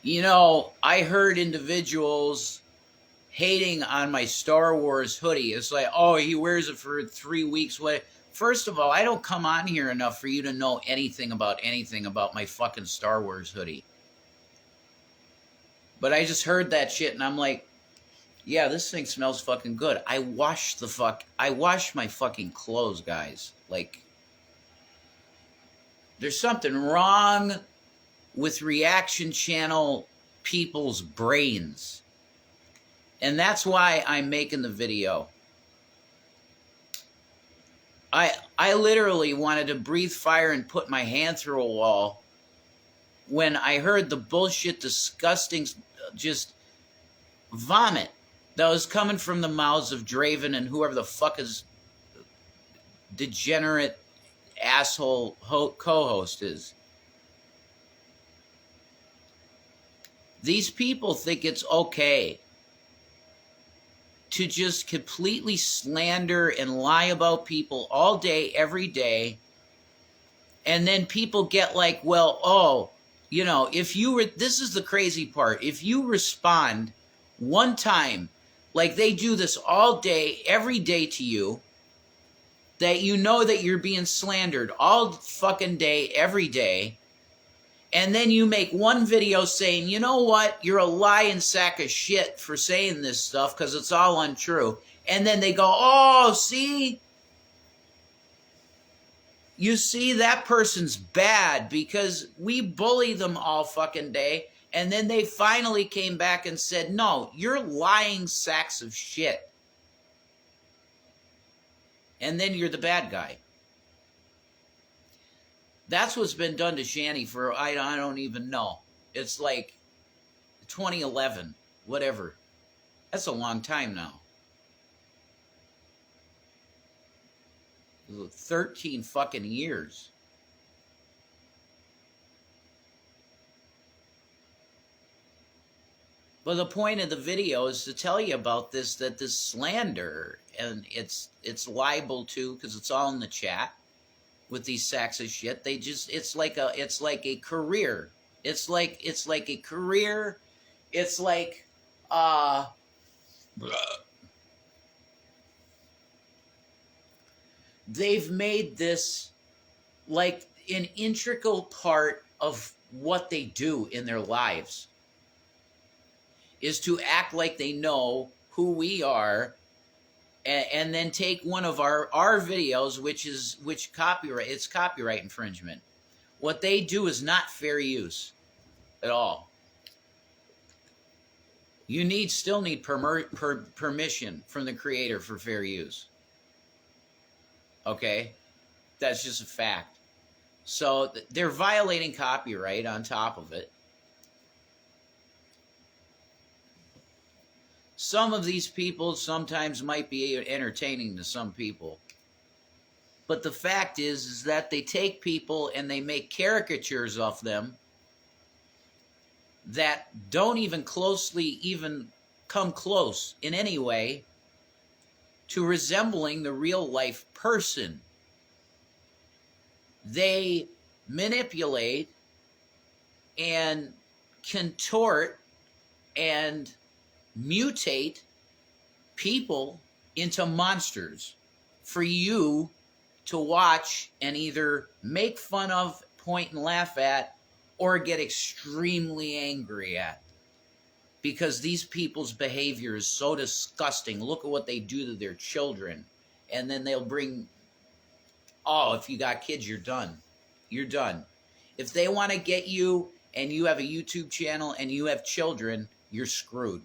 You know, I heard individuals hating on my Star Wars hoodie. It's like, oh, he wears it for 3 weeks. What? First of all, I don't come on here enough for you to know anything about my fucking Star Wars hoodie. But I just heard that shit and I'm like, yeah, this thing smells fucking good. I wash my fucking clothes, guys. Like, there's something wrong with reaction channel people's brains. And that's why I'm making the video. I literally wanted to breathe fire and put my hand through a wall when I heard the bullshit, disgusting, just vomit that was coming from the mouths of Draven and whoever the fuck his degenerate asshole co-host is. These people think it's okay to just completely slander and lie about people all day, every day. And then people get like, well, oh, you know, if you were, this is the crazy part. If you respond one time, like they do this all day, every day to you, that you know that you're being slandered all fucking day, every day. And then you make one video saying, you know what, you're a lying sack of shit for saying this stuff because it's all untrue. And then they go, oh, see? You see, that person's bad because we bully them all fucking day. And then they finally came back and said, no, you're lying sacks of shit. And then you're the bad guy. That's what's been done to Shanny for, I don't even know. It's like 2011, whatever. That's a long time now. 13 fucking years. But the point of the video is to tell you about this, that this slander, and it's liable to, because it's all in the chat with these sacks of shit. They just, it's like a career. It's like a career. It's like, they've made this like an integral part of what they do in their lives, is to act like they know who we are, and then take one of our videos, which copyright, it's copyright infringement. What they do is not fair use at all. You still need permission from the creator for fair use. Okay? That's just a fact. So they're violating copyright on top of it. Some of these people sometimes might be entertaining to some people. But the fact is that they take people and they make caricatures of them that don't even come close in any way to resembling the real life person. They manipulate and contort and mutate people into monsters for you to watch and either make fun of, point and laugh at, or get extremely angry at. Because these people's behavior is so disgusting. Look at what they do to their children. And then they'll bring, oh, if you got kids, you're done. You're done. If they want to get you and you have a YouTube channel and you have children, you're screwed.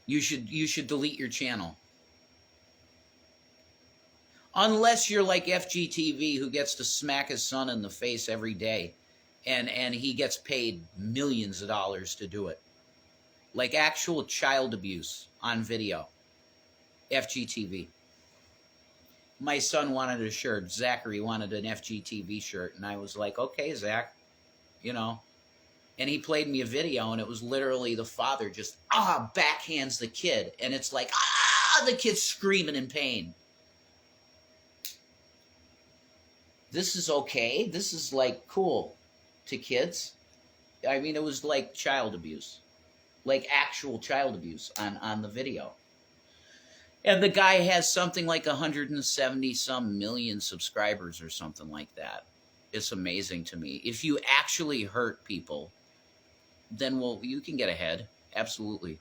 You should delete your channel. Unless you're like FGTV, who gets to smack his son in the face every day, and he gets paid millions of dollars to do it. Like actual child abuse on video. FGTV. My son wanted a shirt. Zachary wanted an FGTV shirt. And I was like, okay, Zach, you know. And he played me a video, and it was literally the father just, backhands the kid. And it's like, the kid's screaming in pain. this is okay. This is like cool to kids. I mean, it was like child abuse, like actual child abuse on the video. And the guy has something like 170 some million subscribers or something like that. It's amazing to me. If you actually hurt people, then well, you can get ahead. Absolutely.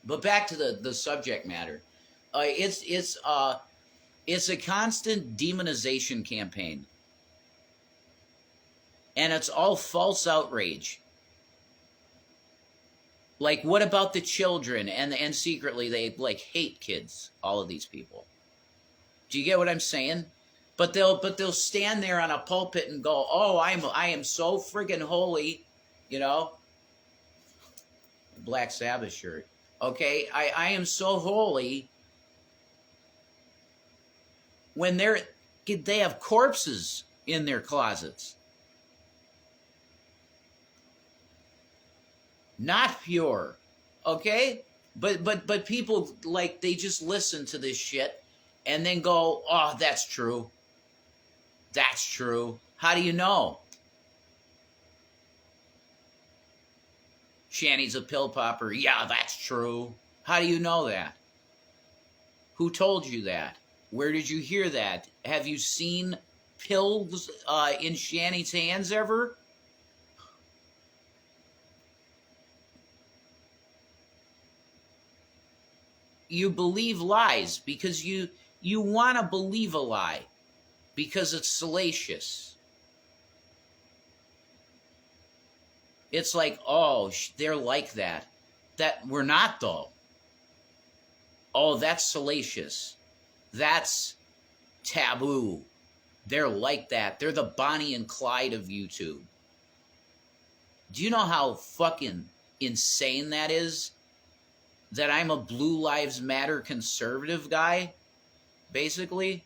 But back to the subject matter. It's a constant demonization campaign. And it's all false outrage. Like, what about the children? And secretly, they, like, hate kids, all of these people. Do you get what I'm saying? But they'll stand there on a pulpit and go, oh, I am so friggin' holy, you know? Black Sabbath shirt. Okay, I am so holy. When they have corpses in their closets. Not pure, okay? But people, like, they just listen to this shit and then go, oh, that's true. That's true. How do you know? Shanny's a pill popper. Yeah, that's true. How do you know that? Who told you that? Where did you hear that? Have you seen pills in Shanny's hands ever? You believe lies because you want to believe a lie because it's salacious. It's like, oh, they're like that. That we're not, though. Oh, that's salacious. That's taboo. They're like that. They're the Bonnie and Clyde of YouTube. Do you know how fucking insane that is? That I'm a Blue Lives Matter conservative guy, basically.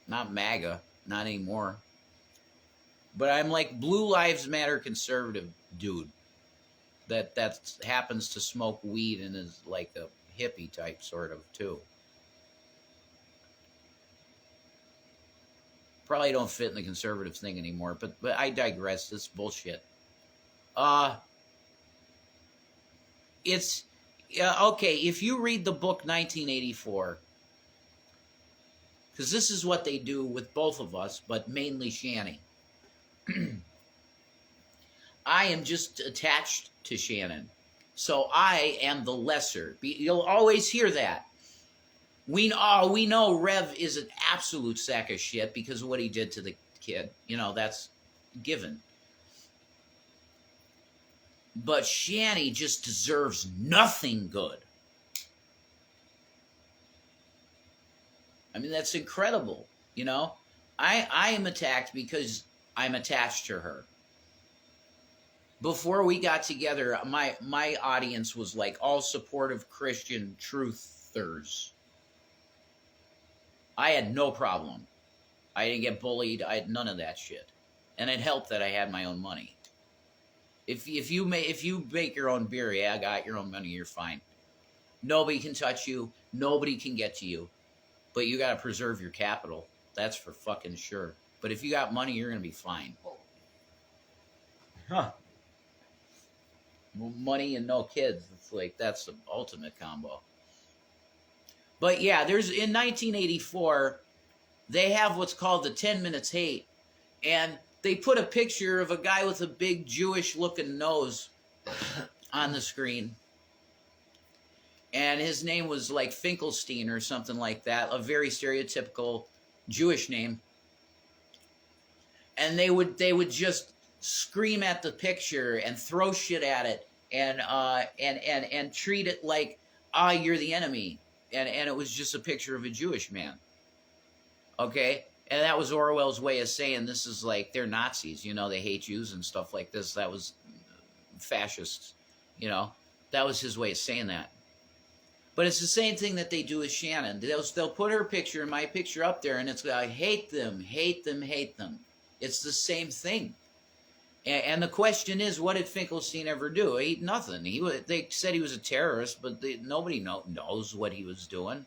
Not MAGA, not anymore. But I'm like Blue Lives Matter conservative dude that happens to smoke weed and is like a hippie type sort of too. Probably don't fit in the conservative thing anymore, but I digress. It's bullshit. It's okay, if you read the book 1984, because this is what they do with both of us, but mainly Shanny. I am just attached to Shannon. So I am the lesser. You'll always hear that. We know Rev is an absolute sack of shit because of what he did to the kid. You know, that's given. But Shanny just deserves nothing good. I mean, that's incredible, you know? I am attacked because I'm attached to her. Before we got together, my audience was like all supportive Christian truthers. I had no problem. I didn't get bullied. I had none of that shit. And it helped that I had my own money. If you make your own beer, yeah, I got your own money, you're fine. Nobody can touch you. Nobody can get to you. But you got to preserve your capital. That's for fucking sure. But if you got money, you're going to be fine. Huh. Money and no kids. It's like, that's the ultimate combo. But yeah, in 1984, they have what's called the 10 Minutes Hate. And they put a picture of a guy with a big Jewish-looking nose on the screen. And his name was like Finkelstein or something like that, a very stereotypical Jewish name. And they would just scream at the picture and throw shit at it and treat it like, you're the enemy. And it was just a picture of a Jewish man. Okay? And that was Orwell's way of saying this is like, they're Nazis, you know, they hate Jews and stuff like this. That was fascists, you know. That was his way of saying that. But it's the same thing that they do with Shannon. They'll put her picture and my picture up there, and it's like, hate them, hate them, hate them. It's the same thing. And the question is, what did Finkelstein ever do? He nothing. They said he was a terrorist, but nobody knows what he was doing.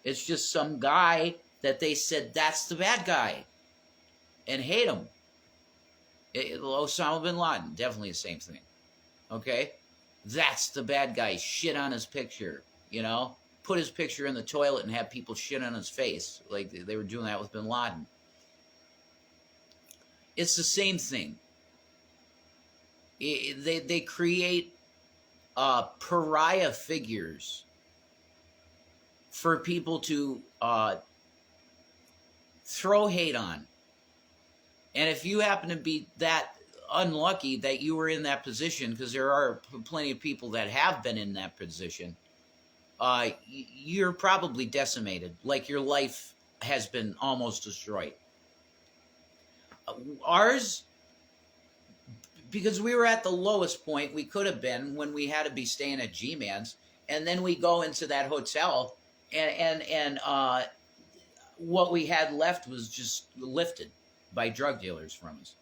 It's just some guy that they said that's the bad guy and hate him. Osama bin Laden, definitely the same thing. Okay? That's the bad guy. Shit on his picture, you know? Put his picture in the toilet and have people shit on his face. Like they were doing that with bin Laden. It's the same thing. They create pariah figures for people to throw hate on. And if you happen to be that unlucky that you were in that position, because there are plenty of people that have been in that position, you're probably decimated. Like your life has been almost destroyed. Ours, because we were at the lowest point we could have been when we had to be staying at G-Man's, and then we go into that hotel, and what we had left was just lifted by drug dealers from us.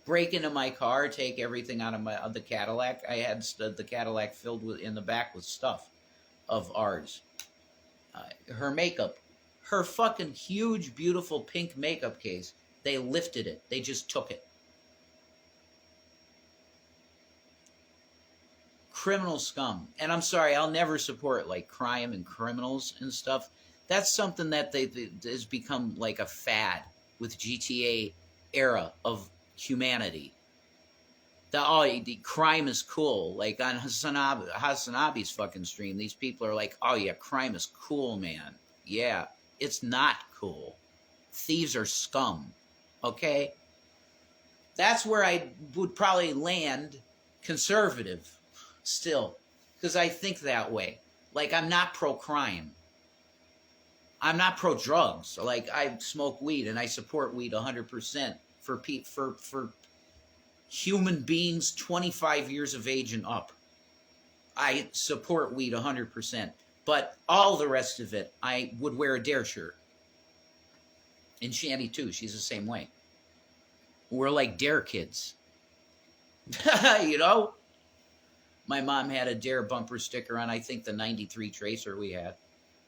Break into my car, take everything out of the Cadillac. I had the Cadillac filled with in the back with stuff of ours. Her makeup, her fucking huge, beautiful pink makeup case. They lifted it. They just took it. Criminal scum. And I'm sorry, I'll never support like crime and criminals and stuff. That's something that has become like a fad with GTA era of humanity. The crime is cool. Like on Hasanabi's fucking stream, these people are like, oh yeah, crime is cool, man. Yeah, it's not cool. Thieves are scum. Okay? That's where I would probably land conservative still, because I think that way. Like, I'm not pro-crime. I'm not pro-drugs. Like, I smoke weed, and I support weed 100% for human beings 25 years of age and up. I support weed 100%. But all the rest of it, I would wear a Dare shirt. And Shanny, too. She's the same way. We're like Dare kids. You know? My mom had a Dare bumper sticker on, I think, the 93 Tracer we had.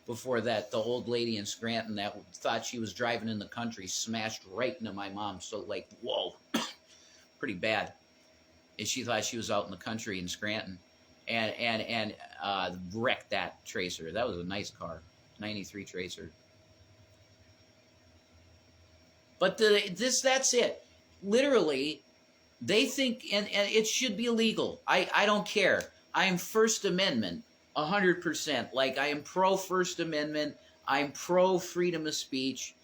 Before that, the old lady in Scranton that thought she was driving in the country smashed right into my mom. So, like, whoa. Pretty bad. And she thought she was out in the country in Scranton. And wrecked that Tracer. That was a nice car. 93 Tracer. But that's it. Literally, they think, and it should be illegal. I don't care. I am First Amendment, 100%. Like, I am pro-First Amendment. I'm pro-freedom of speech.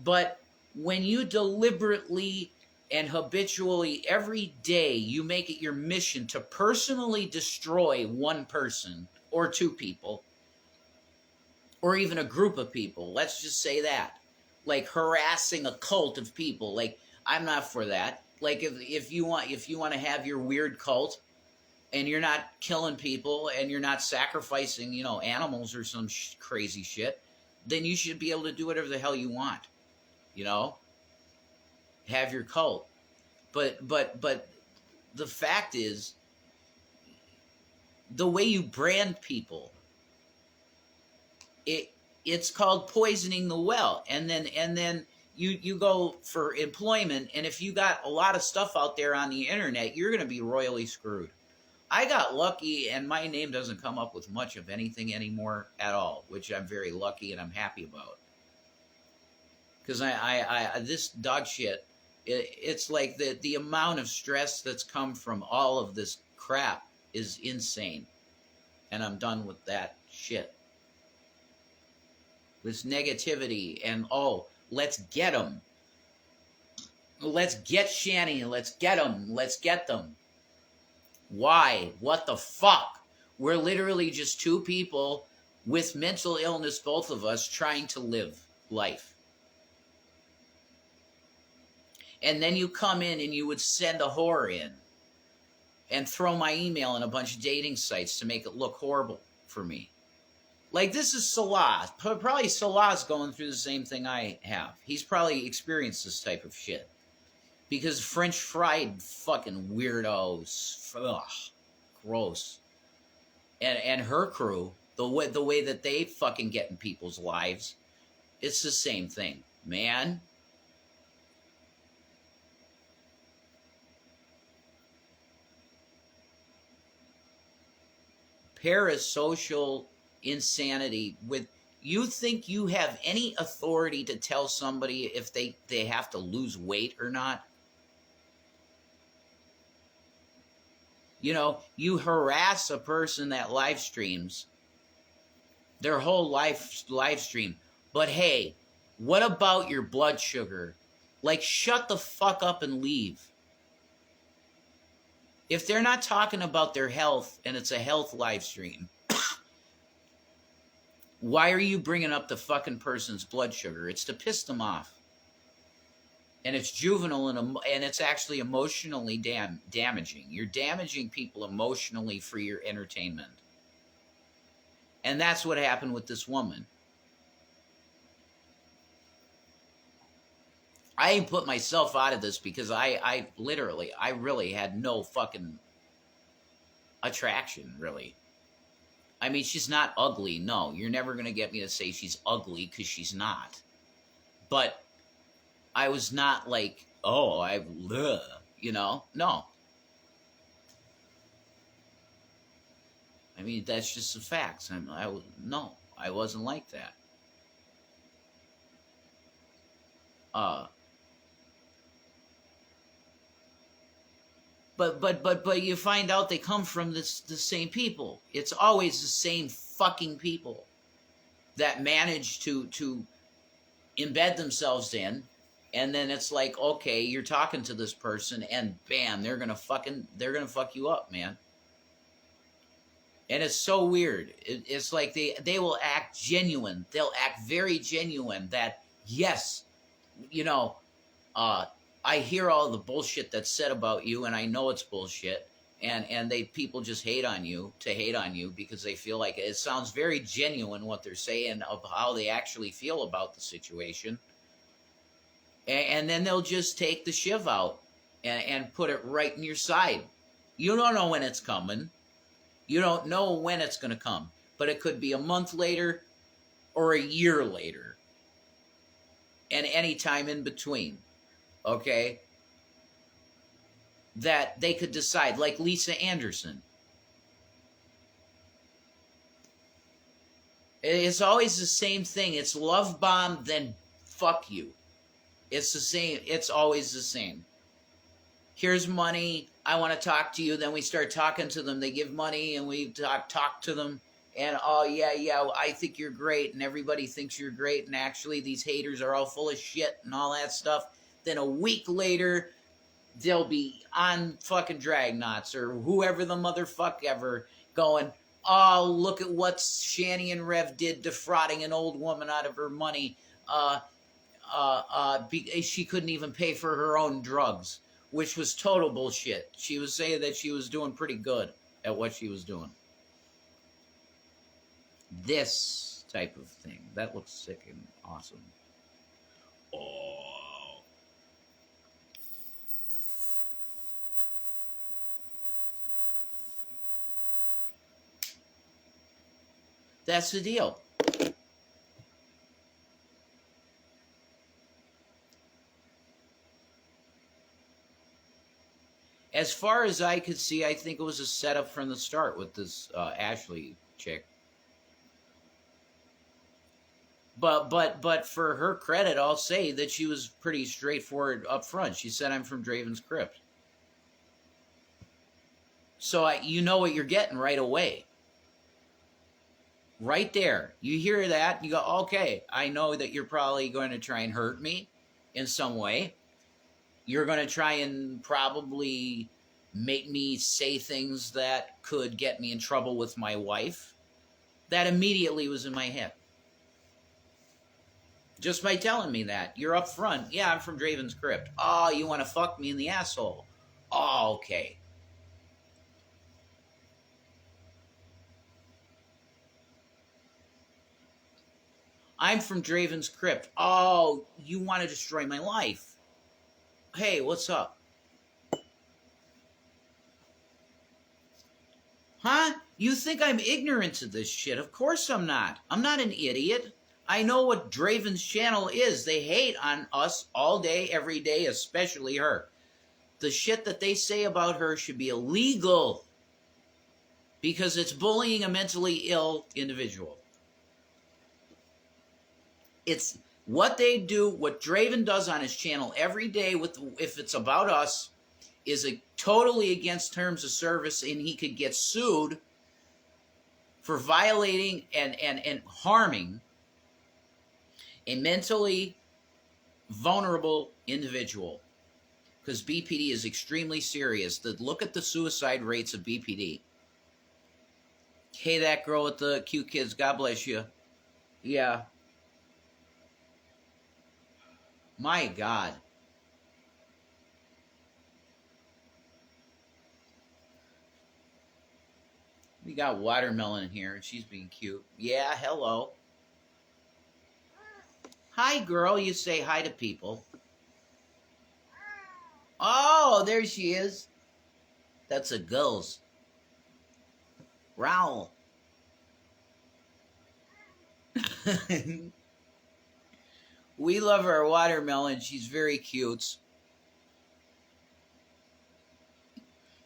But when you deliberately and habitually, every day, you make it your mission to personally destroy one person or two people, or even a group of people, let's just say that. Like harassing a cult of people. Like, I'm not for that. Like, if you want to have your weird cult, and you're not killing people, and you're not sacrificing, animals or some crazy shit, then you should be able to do whatever the hell you want. Have your cult. But the fact is, the way you brand people, it's called poisoning the well. And then you go for employment, and if you got a lot of stuff out there on the internet, you're going to be royally screwed. I got lucky, and my name doesn't come up with much of anything anymore at all, which I'm very lucky and I'm happy about. Because I this dog shit, it's like the amount of stress that's come from all of this crap is insane. And I'm done with that shit. This negativity and, let's get them. Let's get Shanny, let's get them. Let's get them. Why? What the fuck? We're literally just two people with mental illness, both of us, trying to live life. And then you come in and you would send a whore in and throw my email in a bunch of dating sites to make it look horrible for me. Like, this is Salah. Probably Salah's going through the same thing I have. He's probably experienced this type of shit. Because French fried fucking weirdos. Ugh, gross. and her crew, the way that they fucking get in people's lives, it's the same thing, man. Parasocial insanity. With you think you have any authority to tell somebody if they have to lose weight or not? You know, you harass a person that live streams their whole live stream. But hey, what about your blood sugar? Like, shut the fuck up and leave. If they're not talking about their health and it's a health live stream, why are you bringing up the fucking person's blood sugar? It's to piss them off. And it's juvenile and it's actually emotionally damaging. You're damaging people emotionally for your entertainment. And that's what happened with this woman. I put myself out of this because I really had no fucking attraction, really. I mean, she's not ugly. No, you're never going to get me to say she's ugly because she's not. But I was not like, oh, you know? No. I mean, that's just the facts. No, I wasn't like that. But you find out they come from the same people. It's always the same fucking people that manage to embed themselves in, and then it's like, okay, you're talking to this person, and bam, they're gonna fuck you up, man. And it's so weird. It's like they will act genuine. They'll act very genuine that, yes, you know, I hear all the bullshit that's said about you, and I know it's bullshit. And people just hate on you because they feel like it sounds very genuine what they're saying of how they actually feel about the situation. And then they'll just take the shiv out and put it right in your side. You don't know when it's coming. You don't know when it's going to come, but it could be a month later or a year later, and any time in between, okay? That they could decide, like Lisa Anderson. It's always the same thing. It's love bomb, then fuck you. It's the same. It's always the same. Here's money. I want to talk to you. Then we start talking to them. They give money, and we talk to them. And, oh, yeah, I think you're great. And everybody thinks you're great. And actually, these haters are all full of shit and all that stuff. Then a week later, they'll be on fucking Dragnots or whoever the motherfuck ever going, oh, look at what Shanny and Rev did, defrauding an old woman out of her money. She couldn't even pay for her own drugs, which was total bullshit. She was saying that she was doing pretty good at what she was doing. This type of thing. That looks sick and awesome. Oh. That's the deal. As far as I could see, I think it was a setup from the start with this Ashley chick. But for her credit, I'll say that she was pretty straightforward up front. She said, I'm from Draven's Crypt. So you know what you're getting right away. Right there. You hear that, and you go, okay, I know that you're probably going to try and hurt me in some way. You're going to try and probably make me say things that could get me in trouble with my wife. That immediately was in my head. Just by telling me that. You're up front. Yeah, I'm from Draven's Crypt. Oh, you want to fuck me in the asshole? Oh, okay. I'm from Draven's Crypt. Oh, you want to destroy my life? Hey, what's up? Huh? You think I'm ignorant to this shit. Of course I'm not. I'm not an idiot. I know what Draven's channel is. They hate on us all day, every day, especially her. The shit that they say about her should be illegal because it's bullying a mentally ill individual. It's what they do, what Draven does on his channel every day if it's about us is totally against terms of service, and he could get sued for violating and harming a mentally vulnerable individual. Because BPD is extremely serious. Look at the suicide rates of BPD. Hey, that girl with the cute kids, God bless you. Yeah. My God. We got Watermelon here, and she's being cute. Yeah, hello. Hi, girl. You say hi to people. Oh, there she is. That's a ghost. Growl. We love our Watermelon. She's very cute.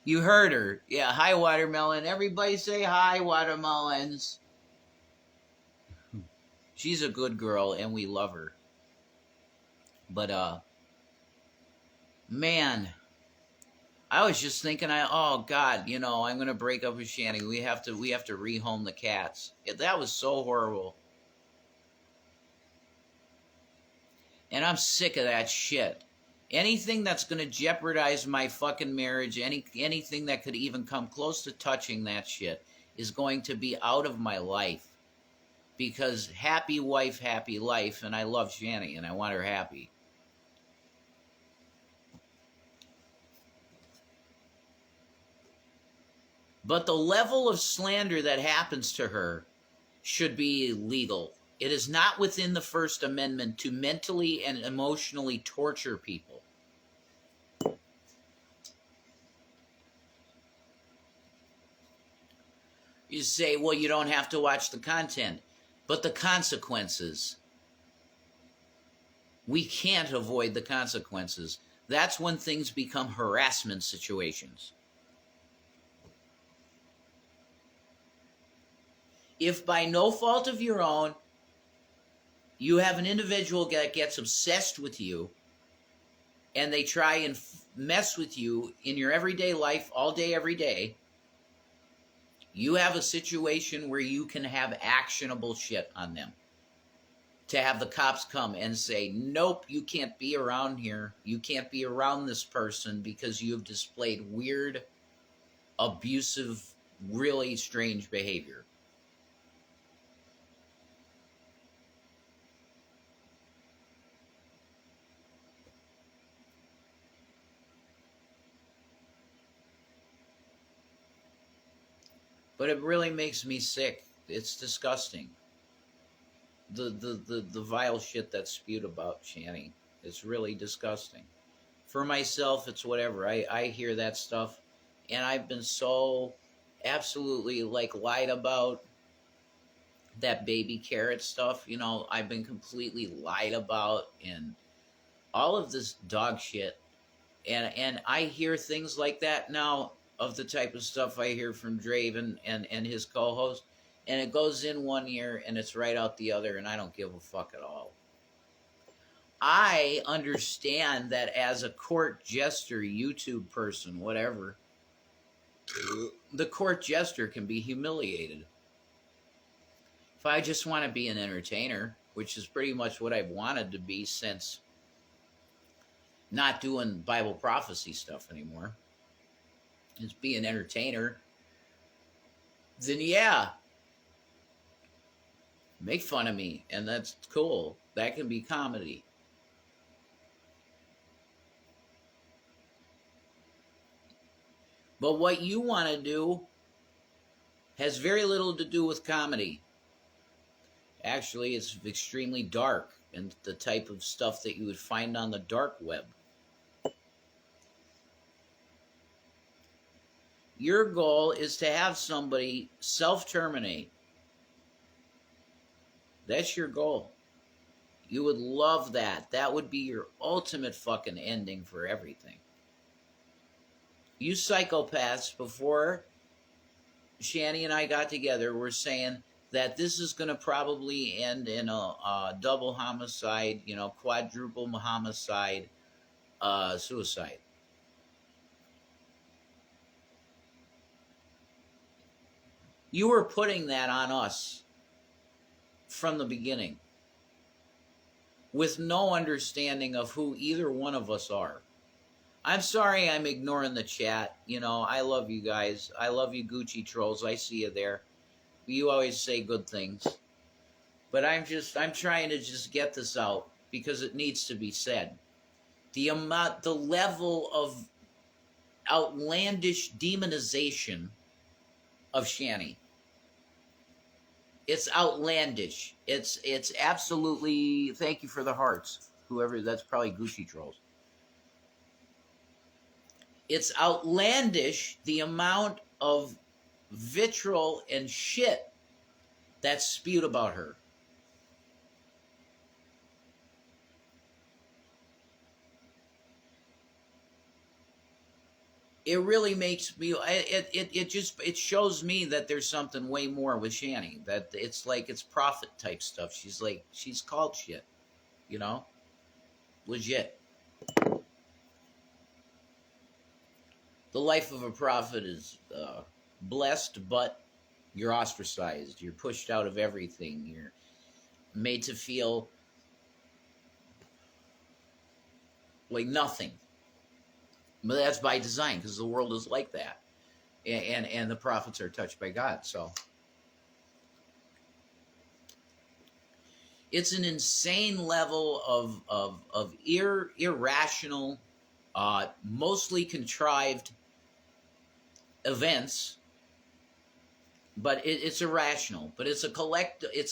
You heard her. Yeah, hi, Watermelon. Everybody say hi, Watermelons. She's a good girl, and we love her. But, man, I was just thinking, oh, God, I'm going to break up with Shanny. We have to rehome the cats. That was so horrible. And I'm sick of that shit. Anything that's going to jeopardize my fucking marriage, anything that could even come close to touching that shit is going to be out of my life. Because happy wife, happy life, and I love Shanny, and I want her happy. But the level of slander that happens to her should be legal. It is not within the First Amendment to mentally and emotionally torture people. You say, well, you don't have to watch the content, but the consequences. We can't avoid the consequences. That's when things become harassment situations. If by no fault of your own, you have an individual that gets obsessed with you, and they try and mess with you in your everyday life, all day, every day, you have a situation where you can have actionable shit on them. To have the cops come and say, nope, you can't be around here. You can't be around this person because you have displayed weird, abusive, really strange behavior. But it really makes me sick. It's disgusting. The vile shit that's spewed about Shanny. It's really disgusting. For myself, it's whatever. I hear that stuff, and I've been so absolutely lied about. That baby carrot stuff, I've been completely lied about, and all of this dog shit. And I hear things like that now of the type of stuff I hear from Draven and his co-host, and it goes in one ear and it's right out the other, and I don't give a fuck at all. I understand that as a court jester, YouTube person, whatever, the court jester can be humiliated. If I just want to be an entertainer, which is pretty much what I've wanted to be since not doing Bible prophecy stuff anymore, just be an entertainer, then yeah, make fun of me, and that's cool. That can be comedy. But what you want to do has very little to do with comedy. Actually, it's extremely dark and the type of stuff that you would find on the dark web. Your goal is to have somebody self-terminate. That's your goal. You would love that. That would be your ultimate fucking ending for everything. You psychopaths, before Shanny and I got together, were saying that this is going to probably end in a double homicide, quadruple homicide, suicide. You were putting that on us from the beginning with no understanding of who either one of us are. I'm sorry I'm ignoring the chat. I love you guys. I love you Gucci trolls. I see you there. You always say good things. But I'm trying to just get this out because it needs to be said. The level of outlandish demonization of Shanny. It's outlandish. It's absolutely, thank you for the hearts. Whoever, that's probably Gucci trolls. It's outlandish the amount of vitriol and shit that's spewed about her. It really makes me, it shows me that there's something way more with Shanny, that it's like it's prophet type stuff. She's called shit, legit. The life of a prophet is blessed, but you're ostracized. You're pushed out of everything. You're made to feel like nothing. But that's by design, because the world is like that. And the prophets are touched by God. So it's an insane level of irrational, mostly contrived events, but it's irrational. But it's a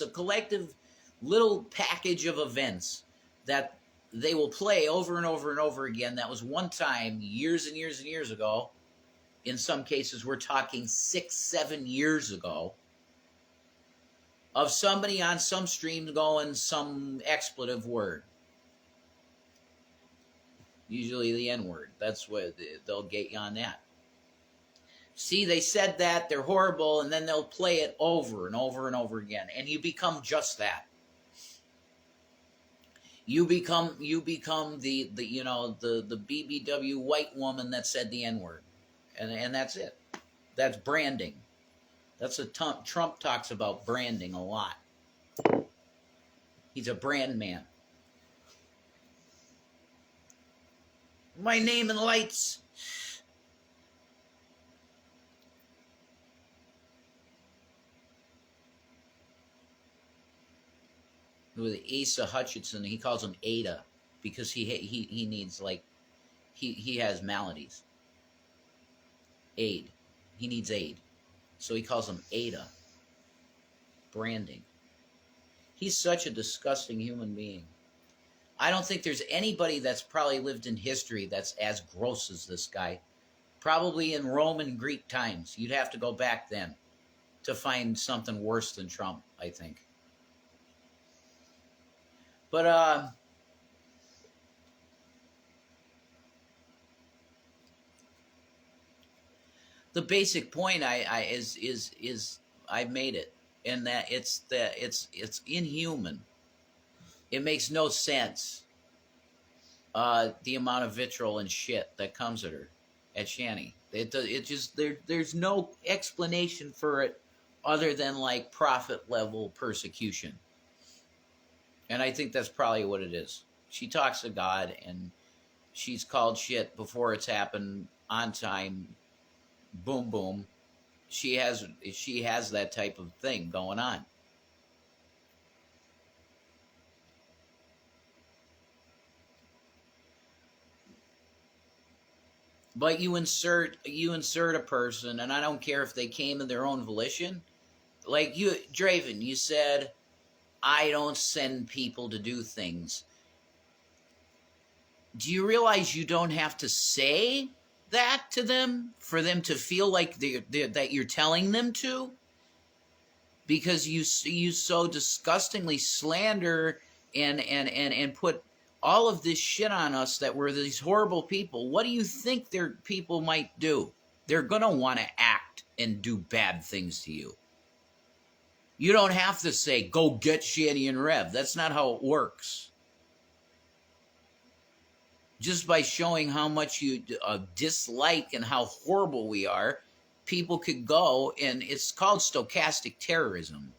collective little package of events that they will play over and over and over again. That was one time, years and years and years ago. In some cases, we're talking 6-7 years ago, of somebody on some stream going some expletive word. Usually the N-word. That's what they'll get you on that. See, they said that, they're horrible, and then they'll play it over and over and over again, and you become just that. You become the BBW white woman that said the N-word, and that's it. That's branding. That's what Trump talks about, branding a lot. He's a brand man. My name in lights. With Asa Hutchinson, he calls him Ada because he needs, like, he has maladies. Aid. He needs aid. So he calls him Ada. Branding. He's such a disgusting human being. I don't think there's anybody that's probably lived in history that's as gross as this guy. Probably in Roman Greek times. You'd have to go back then to find something worse than Trump, I think. But the basic point is I've made it, and that it's inhuman. It makes no sense. The amount of vitriol and shit that comes at Shanny. There's no explanation for it other than like prophet level persecution. And I think that's probably what it is. She talks to God, and she's called shit before it's happened on time. Boom, boom. She has that type of thing going on. But you insert a person, and I don't care if they came of their own volition. Like you, Draven, you said, I don't send people to do things. Do you realize you don't have to say that to them for them to feel like that you're telling them to? Because you so disgustingly slander and put all of this shit on us that we're these horrible people. What do you think their people might do? They're going to want to act and do bad things to you. You don't have to say, go get Shanny and Rev. That's not how it works. Just by showing how much you dislike and how horrible we are, people could go, and it's called stochastic terrorism.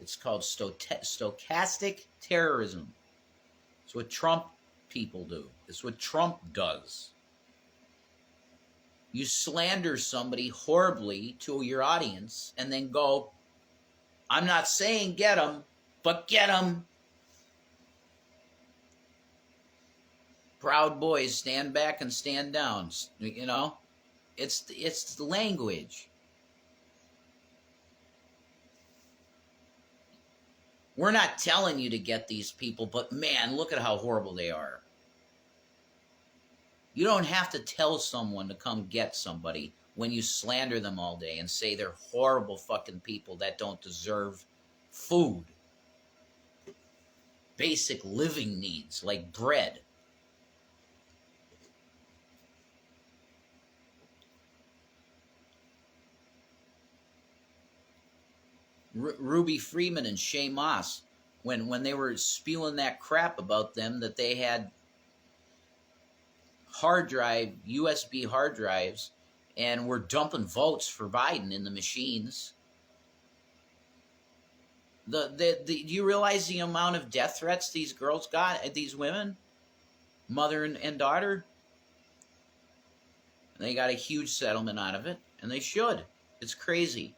It's called stochastic terrorism. It's what Trump people do. It's what Trump does. You slander somebody horribly to your audience and then go, I'm not saying get them, but get them. Proud boys, stand back and stand down. You know, it's the language. We're not telling you to get these people, but man, look at how horrible they are. You don't have to tell someone to come get somebody when you slander them all day and say they're horrible fucking people that don't deserve food. Basic living needs like bread. Ruby Freeman and Shay Moss, when they were spewing that crap about them, that they had USB hard drives, and were dumping votes for Biden in the machines. Do you realize the amount of death threats these girls got, these women, mother and daughter? They got a huge settlement out of it, and they should. It's crazy.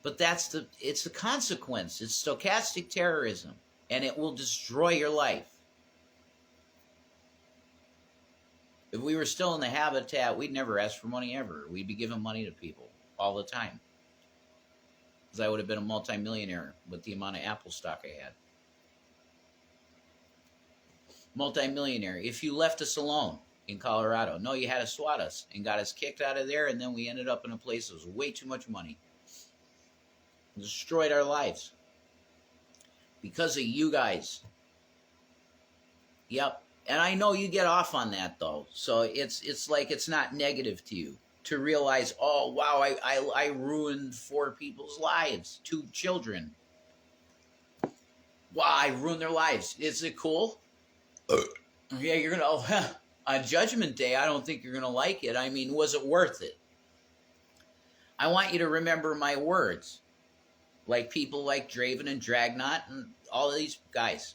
But it's the consequence. It's stochastic terrorism, and it will destroy your life. If we were still in the habitat, we'd never ask for money ever. We'd be giving money to people all the time. Because I would have been a multimillionaire with the amount of Apple stock I had. Multimillionaire. If you left us alone in Colorado. No, you had to swat us and got us kicked out of there, and then we ended up in a place that was way too much money. Destroyed our lives. Because of you guys. Yep. And I know you get off on that, though. So it's like it's not negative to you to realize, oh, wow, I ruined 4 people's lives, 2 children. Wow, I ruined their lives. Is it cool? Yeah, you're going to, on Judgment Day, I don't think you're going to like it. I mean, was it worth it? I want you to remember my words. Like people like Draven and Dragnot and all of these guys.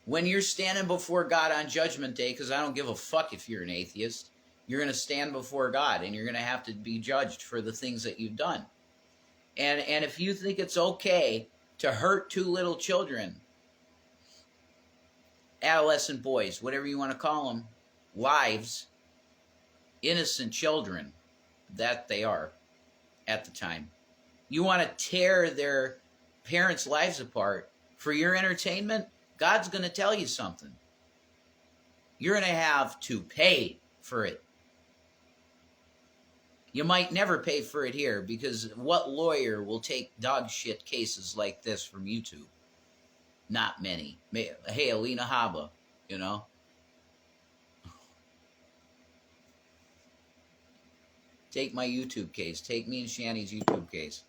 When you're standing before God on Judgment Day, because I don't give a fuck if you're an atheist, you're going to stand before God and you're going to have to be judged for the things that you've done. And if you think it's okay to hurt 2 little children, adolescent boys, whatever you want to call them, lives, innocent children, that they are at the time. You want to tear their parents' lives apart for your entertainment? God's going to tell you something. You're going to have to pay for it. You might never pay for it here, because what lawyer will take dog shit cases like this from YouTube? Not many. Hey, Alina Habba, you know. Take my YouTube case. Take me and Shanny's YouTube case.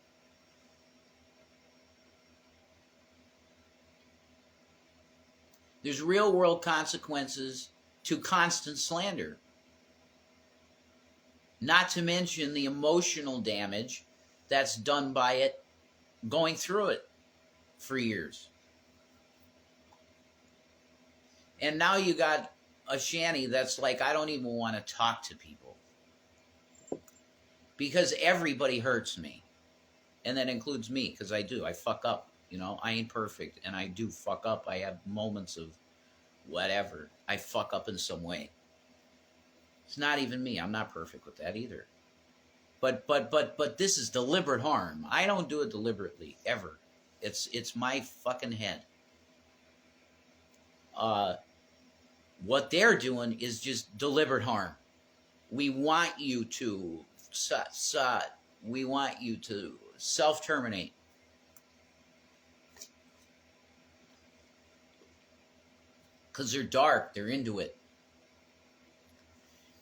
There's real world consequences to constant slander. Not to mention the emotional damage that's done by it, going through it for years. And now you got a Shanny that's like, I don't even want to talk to people. Because everybody hurts me. And that includes me, because I do. I fuck up. You know, I ain't perfect, and I do fuck up. I have moments of whatever. I fuck up in some way. It's not even me. I'm not perfect with that either. But this is deliberate harm. I don't do it deliberately, ever. It's my fucking head. What they're doing is just deliberate harm. We want you to self-terminate. Because they're dark, they're into it.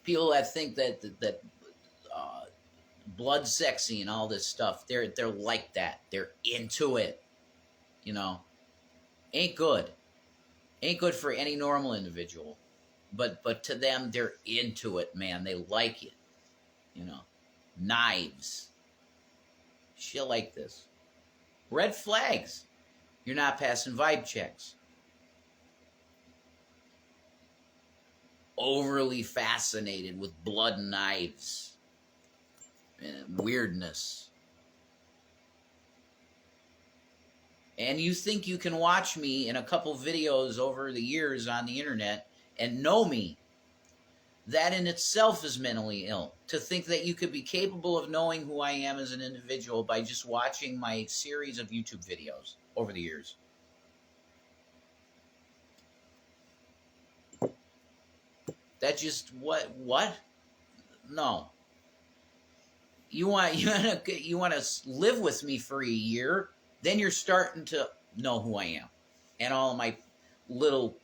People that think that blood sexy and all this stuff, they're like that. They're into it. You know, ain't good. Ain't good for any normal individual. But to them, they're into it, man. They like it. You know, knives, shit like this. Red flags. You're not passing vibe checks. Overly fascinated with blood and knives. And weirdness. And you think you can watch me in a couple videos over the years on the internet and know me. That in itself is mentally ill. To think that you could be capable of knowing who I am as an individual by just watching my series of YouTube videos over the years. That just, what? No. You want to live with me for a year, then you're starting to know who I am. And all of my little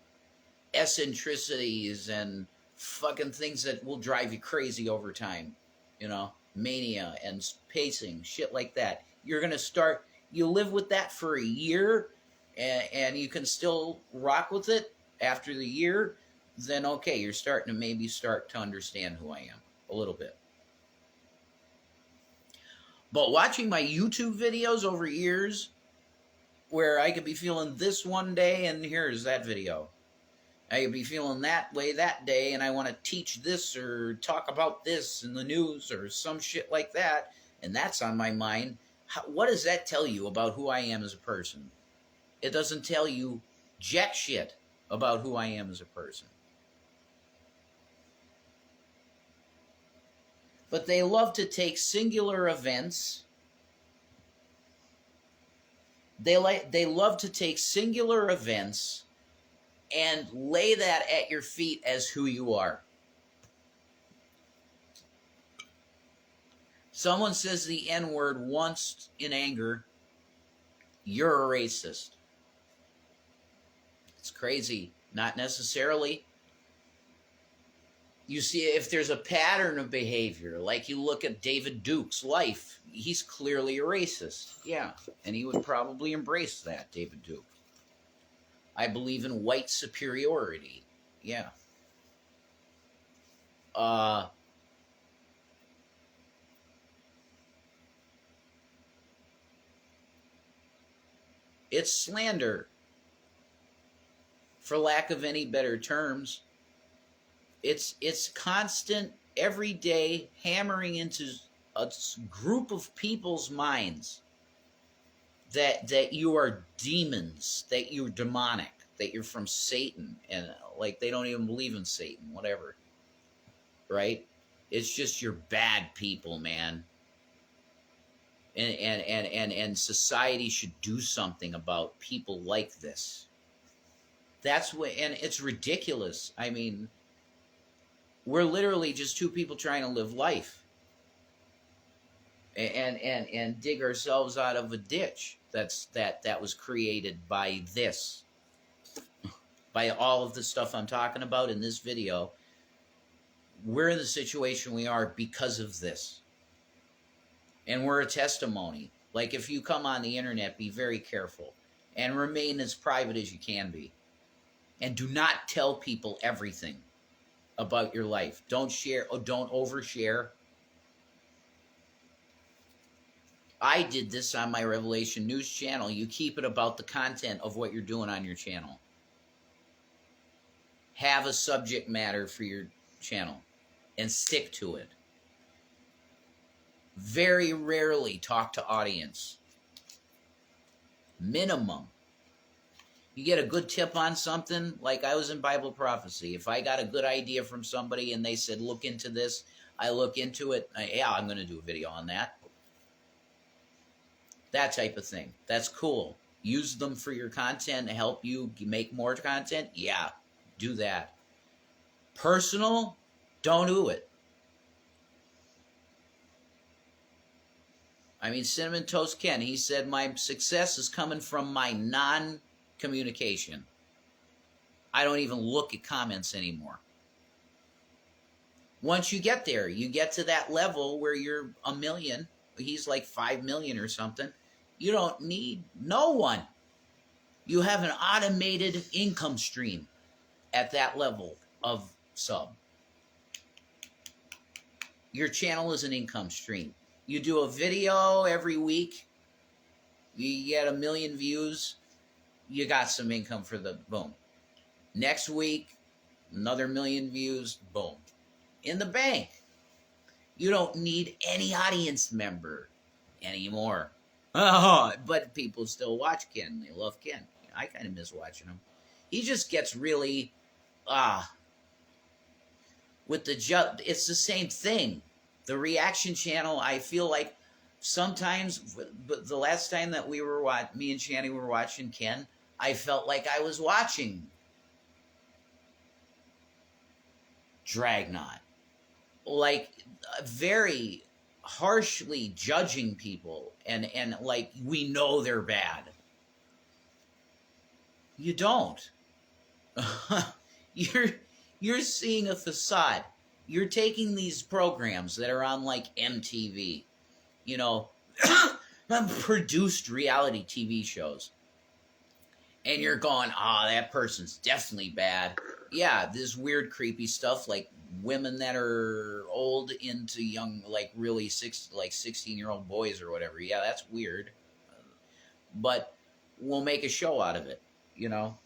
eccentricities and fucking things that will drive you crazy over time. You know, mania and pacing, shit like that. You're going to start, you live with that for a year and you can still rock with it after the year, then okay, you're starting to maybe start to understand who I am a little bit. But watching my YouTube videos over years, where I could be feeling this one day and here's that video. I could be feeling that way that day and I want to teach this or talk about this in the news or some shit like that, and that's on my mind. What does that tell you about who I am as a person? It doesn't tell you jack shit about who I am as a person. But they love to take singular events. They love to take singular events and lay that at your feet as who you are. Someone says the N-word once in anger, you're a racist. It's crazy. Not necessarily. You see, if there's a pattern of behavior, like you look at David Duke's life, he's clearly a racist. Yeah, and he would probably embrace that, David Duke. I believe in white superiority. Yeah. It's slander, for lack of any better terms. It's constant, everyday hammering into a group of people's minds that you are demons, that you're demonic, that you're from Satan, and like they don't even believe in Satan, whatever. Right? It's just you're bad people, man. And society should do something about people like this. That's what, and it's ridiculous. I mean, we're literally just two people trying to live life and dig ourselves out of a ditch that was created by this, by all of the stuff I'm talking about in this video. We're in the situation we are because of this. And we're a testimony. Like, if you come on the internet, be very careful and remain as private as you can be. And do not tell people everything about your life. Don't share, or don't overshare. I did this on my Revelation News channel. You keep it about the content of what you're doing on your channel. Have a subject matter for your channel and stick to it. Very rarely talk to audience. Minimum. You get a good tip on something, like I was in Bible prophecy. If I got a good idea from somebody and they said, look into this, I look into it. Yeah, I'm going to do a video on that. That type of thing. That's cool. use them for your content and help you make more content, yeah, do that. Personal, don't do it. I mean, Cinnamon Toast Ken, he said, my success is coming from my non-communication. I don't even look at comments anymore. Once you get there, you get to that level where you're 1 million. He's like 5 million or something. You don't need no one. You have an automated income stream at that level of sub. Your channel is an income stream. You do a video every week, you get 1 million views, you got some income for the boom. Next week, another 1 million views, boom. In the bank. You don't need any audience member anymore. But people still watch Ken. They love Ken. I kind of miss watching him. He just gets really, with the it's the same thing. The reaction channel, I feel like sometimes, but the last time that we were me and Shanny were watching Ken, I felt like I was watching Dragnaut. Like, very harshly judging people and like, we know they're bad. You don't. You're seeing a facade. You're taking these programs that are on like MTV, you know, produced reality TV shows, and you're going, that person's definitely bad. Yeah, this weird, creepy stuff like women that are old into young, like really 16-year-old boys or whatever. Yeah, that's weird. But we'll make a show out of it, you know.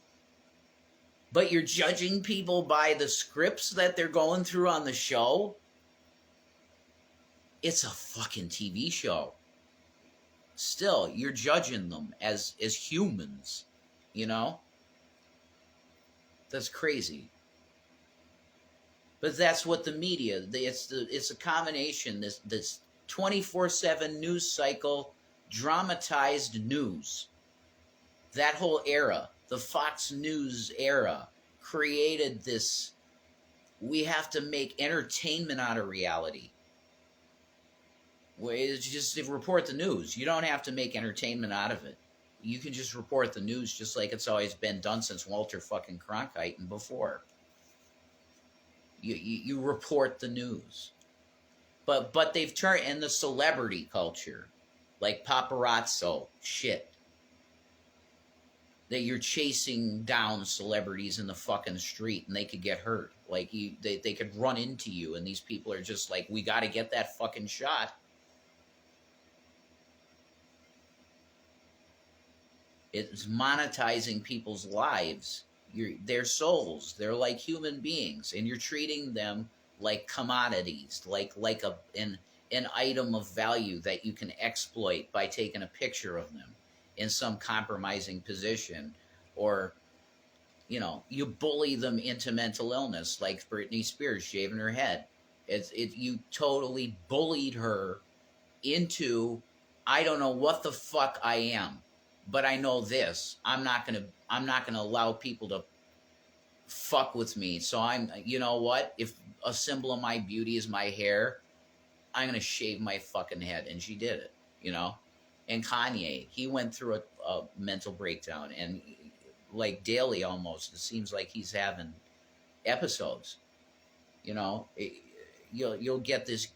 But you're judging people by the scripts that they're going through on the show? It's a fucking TV show. Still, you're judging them as humans, you know? That's crazy. But that's what the media, it's a combination, this 24/7 news cycle, dramatized news. That whole era, the Fox News era, created this, we have to make entertainment out of reality. It's just report the news. You don't have to make entertainment out of it. You can just report the news just like it's always been done since Walter fucking Cronkite and before. You report the news. But they've turned in the celebrity culture, like paparazzo shit. That you're chasing down celebrities in the fucking street and they could get hurt. Like they could run into you, and these people are just like, we got to get that fucking shot. It's monetizing people's lives, their souls. They're like human beings, and you're treating them like commodities, like an item of value that you can exploit by taking a picture of them in some compromising position, or, you know, you bully them into mental illness, like Britney Spears shaving her head. You totally bullied her into, I don't know what the fuck I am, but I know this. I'm not gonna allow people to fuck with me. So you know what? If a symbol of my beauty is my hair, I'm gonna shave my fucking head. And she did it, you know? And Kanye, he went through a mental breakdown, and like daily almost, it seems like he's having episodes, you know? You'll get this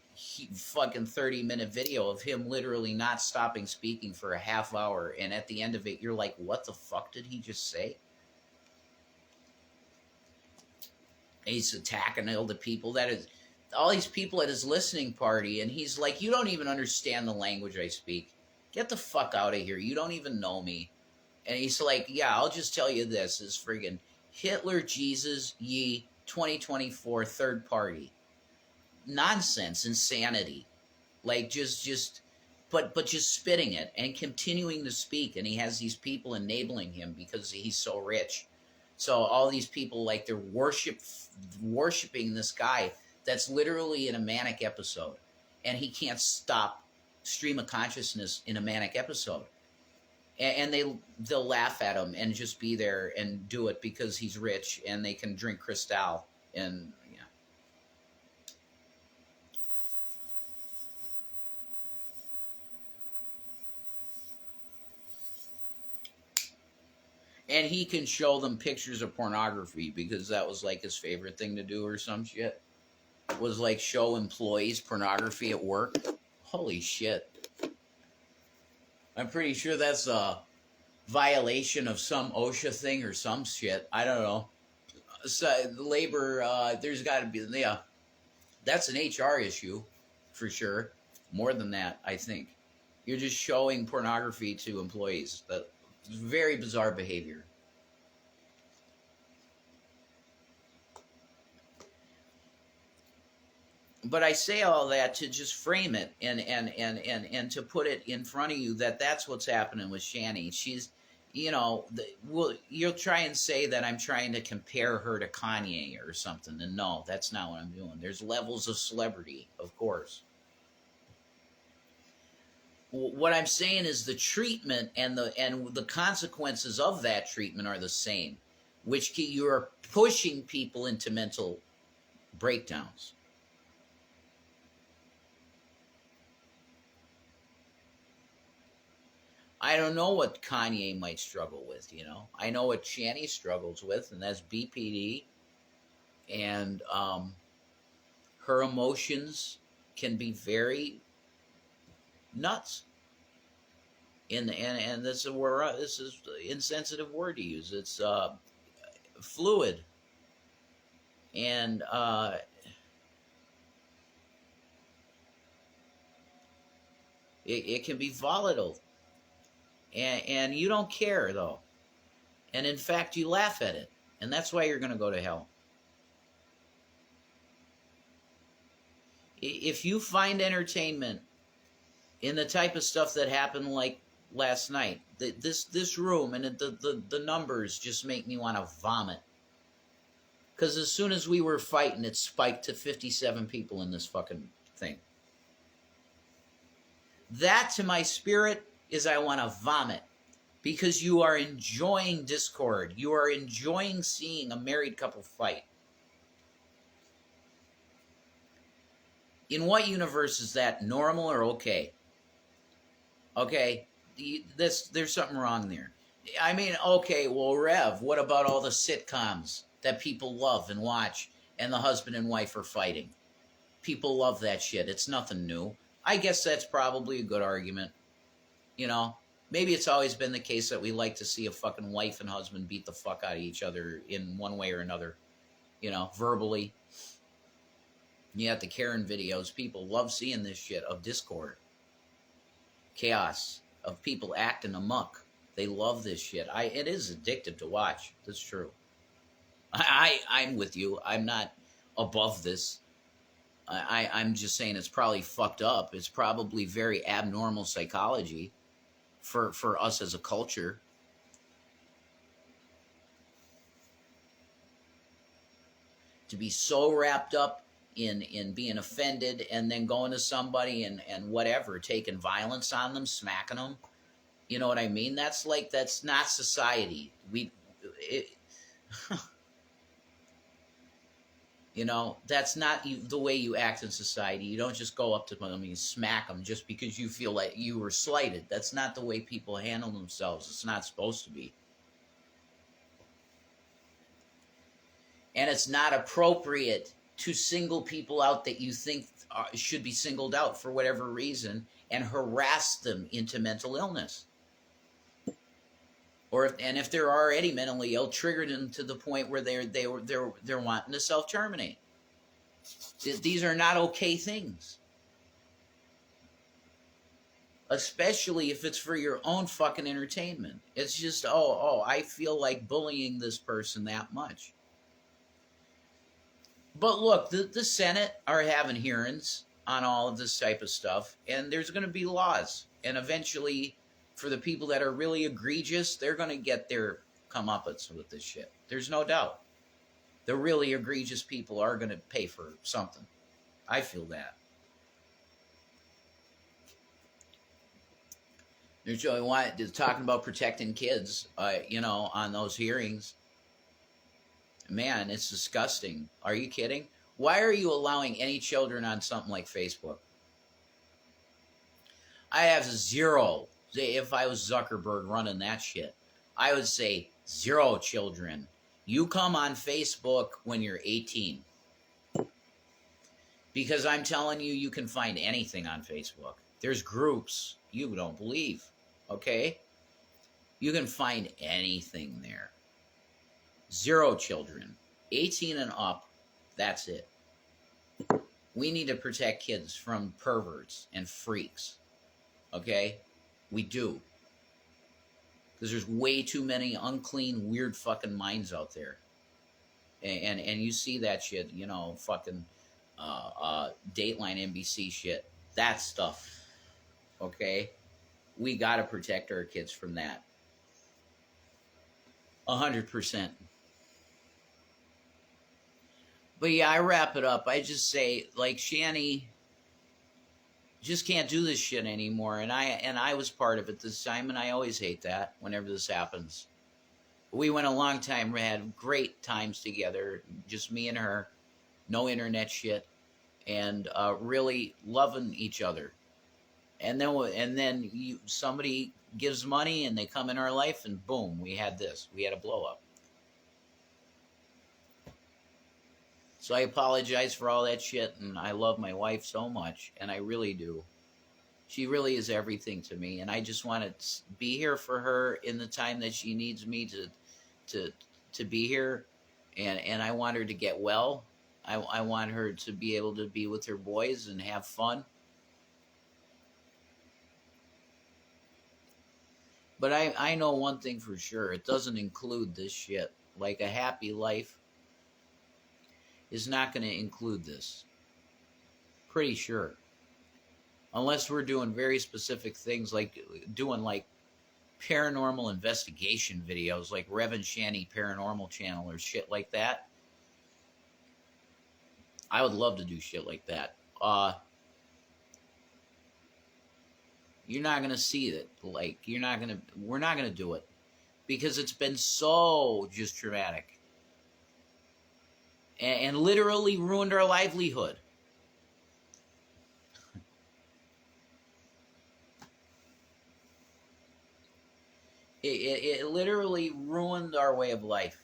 fucking 30-minute video of him literally not stopping speaking for a half hour, and at the end of it, you're like, what the fuck did he just say? And he's attacking all the people all these people at his listening party, and he's like, you don't even understand the language I speak. Get the fuck out of here. You don't even know me. And he's like, yeah, I'll just tell you this is friggin' Hitler, Jesus, ye, 2024, third party. Nonsense, insanity. Like, but just spitting it and continuing to speak. And he has these people enabling him because he's so rich. So all these people, like, they're worshiping this guy that's literally in a manic episode. And he can't stop stream of consciousness in a manic episode. and they'll laugh at him and just be there and do it because he's rich and they can drink Cristal and yeah. And he can show them pictures of pornography because that was like his favorite thing to do or some shit. Was like show employees pornography at work. Holy shit. I'm pretty sure that's a violation of some OSHA thing or some shit. I don't know. So labor, there's got to be, yeah, that's an HR issue for sure. More than that, I think. You're just showing pornography to employees. That's very bizarre behavior. But I say all that to just frame it and to put it in front of you that that's what's happening with Shanny. She's, you'll try and say that I'm trying to compare her to Kanye or something, and no, that's not what I'm doing. There's levels of celebrity, of course. What I'm saying is the treatment and the consequences of that treatment are the same, which you're pushing people into mental breakdowns. I don't know what Kanye might struggle with, I know what Shanny struggles with, and that's BPD. And her emotions can be very nuts. And this is where this is an insensitive word to use. It's fluid. And it can be volatile. And you don't care, though. And in fact, you laugh at it. And that's why you're going to go to hell. If you find entertainment in the type of stuff that happened like last night, this room and the numbers just make me want to vomit. Because as soon as we were fighting, it spiked to 57 people in this fucking thing. That, to my spirit, is I want to vomit. Because you are enjoying discord. You are enjoying seeing a married couple fight. In what universe is that normal or okay? Okay, there's something wrong there. I mean, okay, well, Rev, what about all the sitcoms that people love and watch and the husband and wife are fighting? People love that shit. It's nothing new. I guess that's probably a good argument. Maybe it's always been the case that we like to see a fucking wife and husband beat the fuck out of each other in one way or another, verbally. You have the Karen videos. People love seeing this shit of discord, chaos, of people acting amok. They love this shit. It is addictive to watch. That's true. I'm with you. I'm not above this. I'm just saying it's probably fucked up. It's probably very abnormal psychology for us as a culture. To be so wrapped up in being offended and then going to somebody and whatever, taking violence on them, smacking them. You know what I mean? That's not society. That's not the way you act in society. You don't just go up to them and smack them just because you feel like you were slighted. That's not the way people handle themselves. It's not supposed to be. And it's not appropriate to single people out that you think should be singled out for whatever reason and harass them into mental illness. If they're already mentally ill, trigger them to the point where they're wanting to self-terminate. These are not okay things. Especially if it's for your own fucking entertainment. It's just, I feel like bullying this person that much. But look, the Senate are having hearings on all of this type of stuff, and there's going to be laws. And eventually, for the people that are really egregious, they're going to get their comeuppance with this shit. There's no doubt. The really egregious people are going to pay for something. I feel that. Talking about protecting kids, on those hearings. Man, it's disgusting. Are you kidding? Why are you allowing any children on something like Facebook? I have zero. If I was Zuckerberg running that shit, I would say 0 children. You come on Facebook when you're 18. Because I'm telling you, you can find anything on Facebook. There's groups you don't believe, okay? You can find anything there. 0 children. 18 and up, that's it. We need to protect kids from perverts and freaks, okay? We do. Because there's way too many unclean, weird fucking minds out there. And you see that shit, fucking Dateline NBC shit. That stuff, okay? We got to protect our kids from that. 100%. But yeah, I wrap it up. I just say, like, Shanny just can't do this shit anymore. And I was part of it this time, and I always hate that whenever this happens. We went a long time, we had great times together, just me and her, no internet shit, and really loving each other. And then somebody gives money, and they come in our life, and boom, we had this. We had a blow up. So I apologize for all that shit, and I love my wife so much, and I really do. She really is everything to me, and I just want to be here for her in the time that she needs me to be here, and I want her to get well. I want her to be able to be with her boys and have fun. But I know one thing for sure. It doesn't include this shit. Like, a happy life is not going to include this. Pretty sure. Unless we're doing very specific things, like doing like paranormal investigation videos, like Rev and Shanny Paranormal Channel or shit like that. I would love to do shit like that. You're not going to see it. Like, we're not going to do it. Because it's been so just traumatic. And literally ruined our livelihood. It literally ruined our way of life.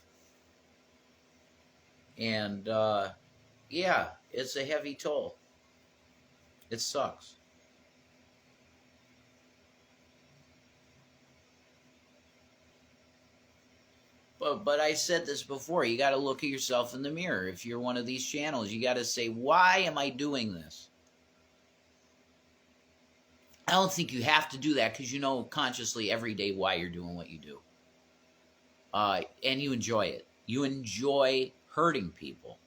And, yeah, it's a heavy toll. It sucks. But I said this before, you got to look at yourself in the mirror. If you're one of these channels, you got to say, why am I doing this? I don't think you have to do that, because you know consciously every day why you're doing what you do. And you enjoy it. You enjoy hurting people.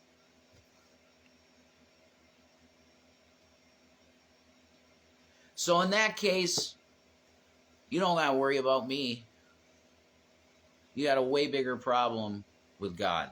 So in that case, you don't got to worry about me. You got a way bigger problem with God.